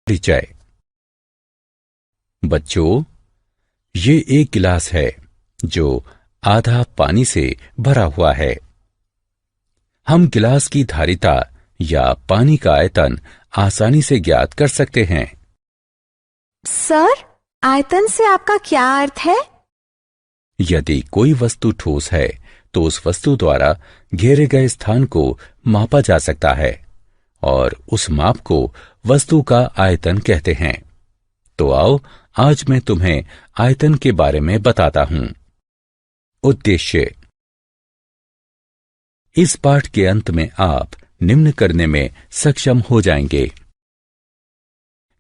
परिचय। बच्चों, ये एक गिलास है जो आधा पानी से भरा हुआ है। हम गिलास की धारिता या पानी का आयतन आसानी से ज्ञात कर सकते हैं। सर, आयतन से आपका क्या अर्थ है? यदि कोई वस्तु ठोस है तो उस वस्तु द्वारा घेरे गए स्थान को मापा जा सकता है और उस माप को वस्तु का आयतन कहते हैं। तो आओ, आज मैं तुम्हें आयतन के बारे में बताता हूं। उद्देश्य। इस पाठ के अंत में आप निम्न करने में सक्षम हो जाएंगे।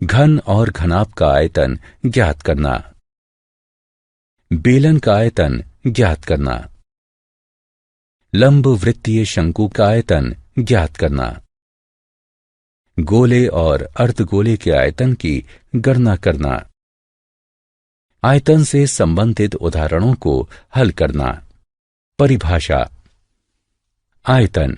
घन और घनाभ का आयतन ज्ञात करना, बेलन का आयतन ज्ञात करना, लंब वृत्तीय शंकु का आयतन ज्ञात करना, गोले और अर्धगोले के आयतन की गणना करना, आयतन से संबंधित उदाहरणों को हल करना। परिभाषा। आयतन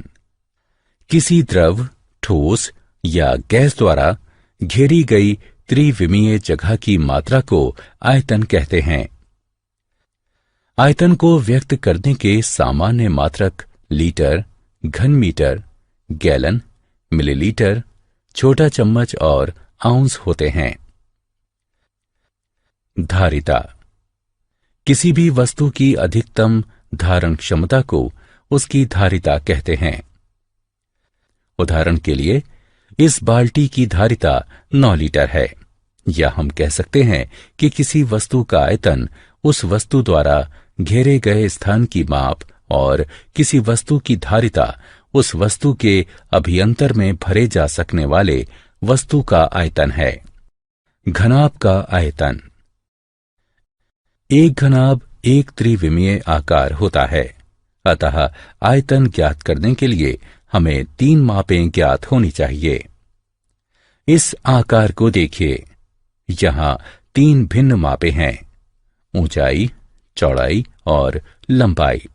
किसी द्रव, ठोस या गैस द्वारा घेरी गई त्रिविमीय जगह की मात्रा को आयतन कहते हैं। आयतन को व्यक्त करने के सामान्य मात्रक लीटर, घन मीटर, गैलन, मिलीलीटर, छोटा चम्मच और आउंस होते हैं। धारिता किसी भी वस्तु की अधिकतम धारण क्षमता को उसकी धारिता कहते हैं। उदाहरण के लिए, इस बाल्टी की धारिता 9 लीटर है, या हम कह सकते हैं कि किसी वस्तु का आयतन उस वस्तु द्वारा घेरे गए स्थान की माप और किसी वस्तु की धारिता उस वस्तु के अभियंतर में भरे जा सकने वाले वस्तु का आयतन है। घनाभ का आयतन। एक घनाभ एक त्रिविमीय आकार होता है, अतः आयतन ज्ञात करने के लिए हमें 3 मापें ज्ञात होनी चाहिए। इस आकार को देखिए। यहां 3 भिन्न मापें हैं: ऊंचाई, चौड़ाई और लंबाई।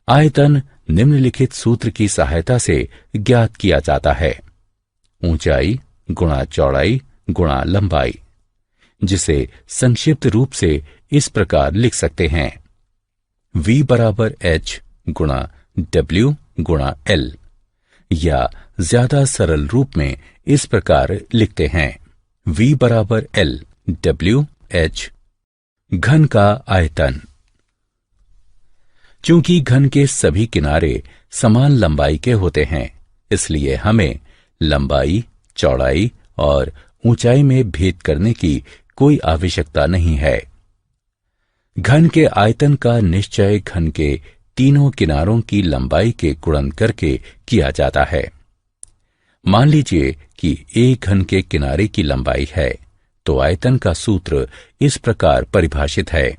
आयतन निम्नलिखित सूत्र की सहायता से ज्ञात किया जाता है: ऊंचाई गुणा चौड़ाई गुणा लंबाई, जिसे संक्षिप्त रूप से इस प्रकार लिख सकते हैं: V बराबर H गुणा W गुणा L, या ज्यादा सरल रूप में इस प्रकार लिखते हैं: V बराबर L W H। घन का आयतन। चूंकि घन के सभी किनारे समान लंबाई के होते हैं, इसलिए हमें लंबाई, चौड़ाई और ऊंचाई में भेद करने की कोई आवश्यकता नहीं है। घन के आयतन का निश्चय घन के तीनों किनारों की लंबाई के गुणन करके किया जाता है। मान लीजिए कि एक घन के किनारे की लंबाई है, तो आयतन का सूत्र इस प्रकार परिभाषित है: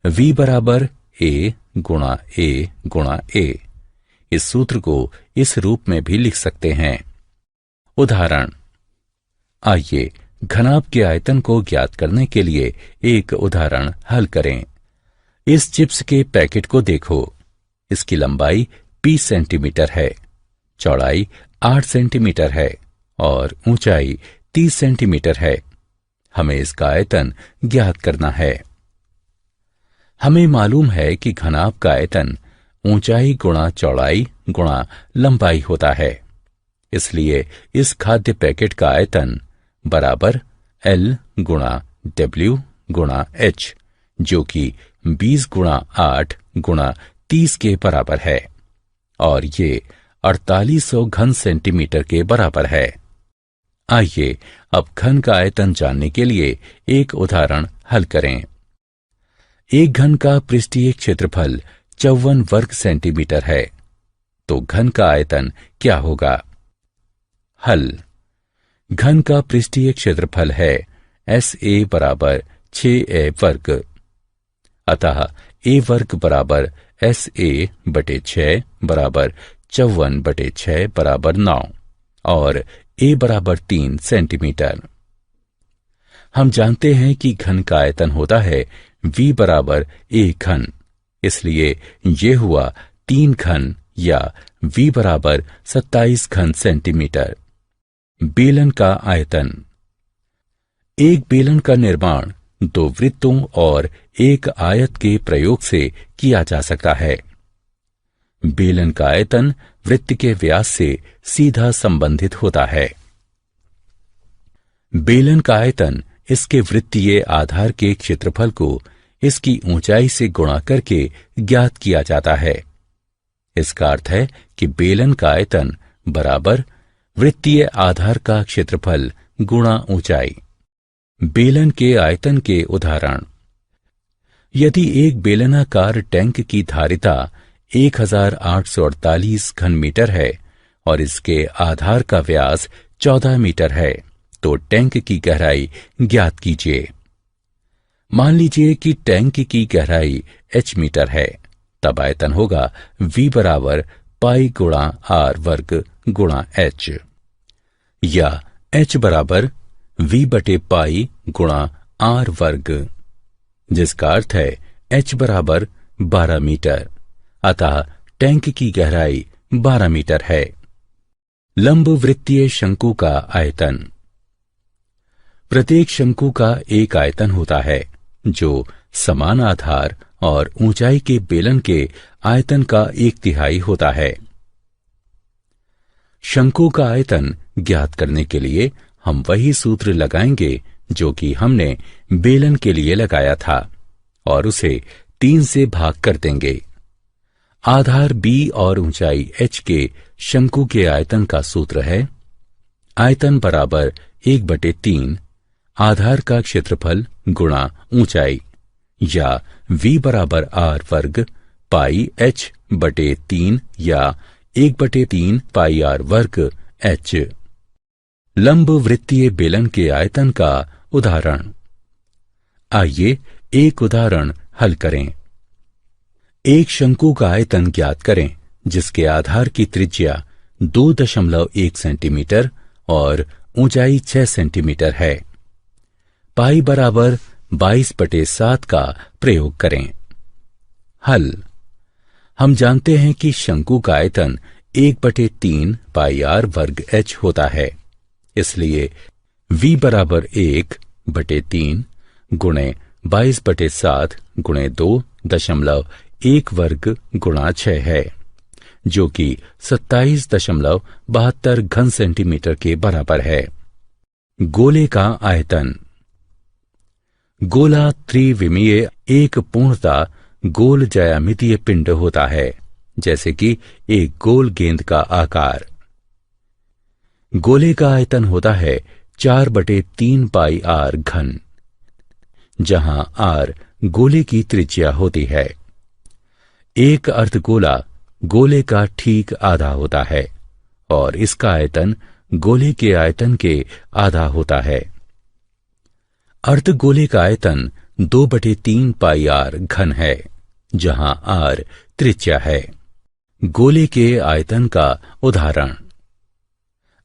V बराबर A गुणा A गुणा A। इस सूत्र को इस रूप में भी लिख सकते हैं। उदाहरण। आइए घनाभ के आयतन को ज्ञात करने के लिए एक उदाहरण हल करें। इस चिप्स के पैकेट को देखो। इसकी लंबाई 20 सेंटीमीटर है, चौड़ाई 8 सेंटीमीटर है और ऊंचाई 30 सेंटीमीटर है। हमें इसका आयतन ज्ञात करना है। हमें मालूम है कि घनाभ का आयतन ऊंचाई गुणा चौड़ाई गुणा लंबाई होता है, इसलिए इस खाद्य पैकेट का आयतन बराबर L गुणा W गुणा H, जो कि 20 गुणा 8 गुणा 30 के बराबर है, और ये 4800 घन सेंटीमीटर के बराबर है। आइए अब घन का आयतन जानने के लिए एक उदाहरण हल करें। एक घन का पृष्ठीय क्षेत्रफल 54 वर्ग सेंटीमीटर है, तो घन का आयतन क्या होगा? हल। घन का पृष्ठीय क्षेत्रफल है SA बराबर 6A वर्ग, अतः A वर्ग बराबर SA बटे 6 बराबर 54 बटे 6 बराबर 9 और A बराबर 3 सेंटीमीटर। हम जानते हैं कि घन का आयतन होता है V बराबर A घन, इसलिए ये हुआ 3 घन या V बराबर 27 घन सेंटीमीटर। बेलन का आयतन। एक बेलन का निर्माण दो वृत्तों और एक आयत के प्रयोग से किया जा सकता है। बेलन का आयतन वृत्त के व्यास से सीधा संबंधित होता है। बेलन का आयतन इसके वृत्तीय आधार के क्षेत्रफल को इसकी ऊंचाई से गुणा करके ज्ञात किया जाता है। इसका अर्थ है कि बेलन का आयतन बराबर वृत्तीय आधार का क्षेत्रफल गुणा ऊंचाई। बेलन के आयतन के उदाहरण। यदि एक बेलनाकार टैंक की धारिता 1848 घन मीटर है और इसके आधार का व्यास 14 मीटर है, तो टैंक की गहराई ज्ञात कीजिए। मान लीजिए कि टैंक की गहराई h मीटर है, तब आयतन होगा V बराबर पाई गुणा R वर्ग गुणा h, या h बराबर V बटे पाई गुणा R वर्ग, जिसका अर्थ है h बराबर 12 मीटर। अतः टैंक की गहराई 12 मीटर है। लंब वृत्तीय शंकु का आयतन। प्रत्येक शंकु का एक आयतन होता है जो समान आधार और ऊंचाई के बेलन के आयतन का 1/3 होता है। शंकु का आयतन ज्ञात करने के लिए हम वही सूत्र लगाएंगे जो कि हमने बेलन के लिए लगाया था और उसे 3 से भाग कर देंगे। आधार b और ऊंचाई h के शंकु के आयतन का सूत्र है आयतन बराबर 1/3 आधार का क्षेत्रफल गुणा ऊंचाई, या v बराबर r वर्ग पाई h बटे 3 या 1/3 पाई r वर्ग h। लंब वृत्तीय बेलन के आयतन का उदाहरण। आइए एक उदाहरण हल करें। एक शंकु का आयतन ज्ञात करें जिसके आधार की त्रिज्या 2.1 सेंटीमीटर और ऊंचाई 6 सेंटीमीटर है। पाई बराबर 22/7 का प्रयोग करें। हल। हम जानते हैं कि शंकु का आयतन 1/3 पाई r वर्ग h होता है, इसलिए v बराबर 1/3 गुणे 22/7 गुणे 2.1 वर्ग गुणा 6 है, जो कि 27.72 घन सेंटीमीटर के बराबर है। गोले का आयतन। गोला त्रिविमीय एक पूर्णतः गोल ज्यामितीय पिंड होता है, जैसे कि एक गोल गेंद का आकार। गोले का आयतन होता है 4/3 पाई r घन, जहां r गोले की त्रिज्या होती है। एक अर्धगोला गोले का ठीक आधा होता है और इसका आयतन गोले के आयतन के आधा होता है। अर्धगोले का आयतन 2/3 पाई r घन है, जहां r त्रिज्या है। गोले के आयतन का उदाहरण।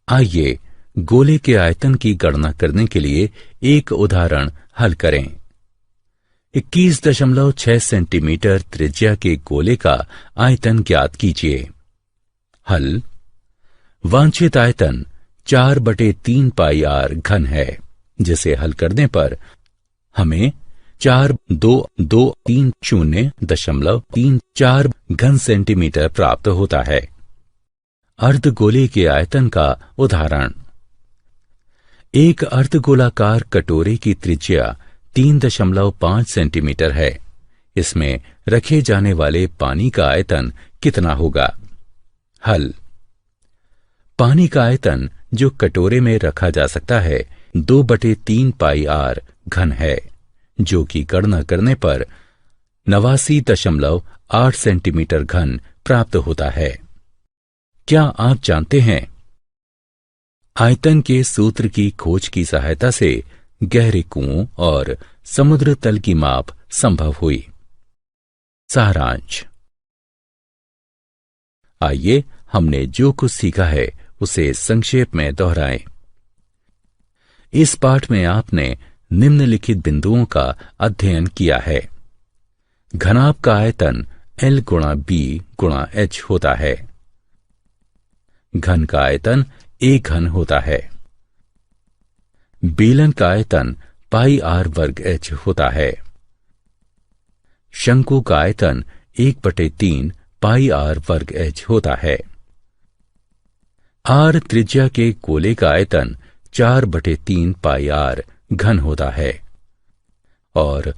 आइए गोले के आयतन की गणना करने के लिए एक उदाहरण हल करें। 21.6 सेंटीमीटर त्रिज्या के गोले का आयतन ज्ञात कीजिए। हल। वांछित आयतन 4/3 पाई r घन है, जिसे हल करने पर हमें 4230.34 घन सेंटीमीटर प्राप्त होता है। अर्धगोले के आयतन का उदाहरण। एक अर्धगोलाकार कटोरे की त्रिज्या 3.5 सेंटीमीटर है। इसमें रखे जाने वाले पानी का आयतन कितना होगा? हल। पानी का आयतन जो कटोरे में रखा जा सकता है 2/3 पाई r घन है, जो कि गणना करने पर 89.8 सेंटीमीटर घन प्राप्त होता है। क्या आप जानते हैं आयतन के सूत्र की खोज की सहायता से गहरे कुओं और समुद्र तल की माप संभव हुई। सारांश। आइए हमने जो कुछ सीखा है उसे संक्षेप में दोहराएं। इस पाठ में आपने निम्नलिखित बिंदुओं का अध्ययन किया है। घनाभ का आयतन L गुणा B गुणा H होता है। घन का आयतन A घन होता है बेलन का आयतन पाई आर वर्ग एच होता है। शंकु का आयतन 1/3 पाई आर वर्ग एच होता है। आर त्रिज्या के गोले का आयतन 4/3 पाई आर घन होता है और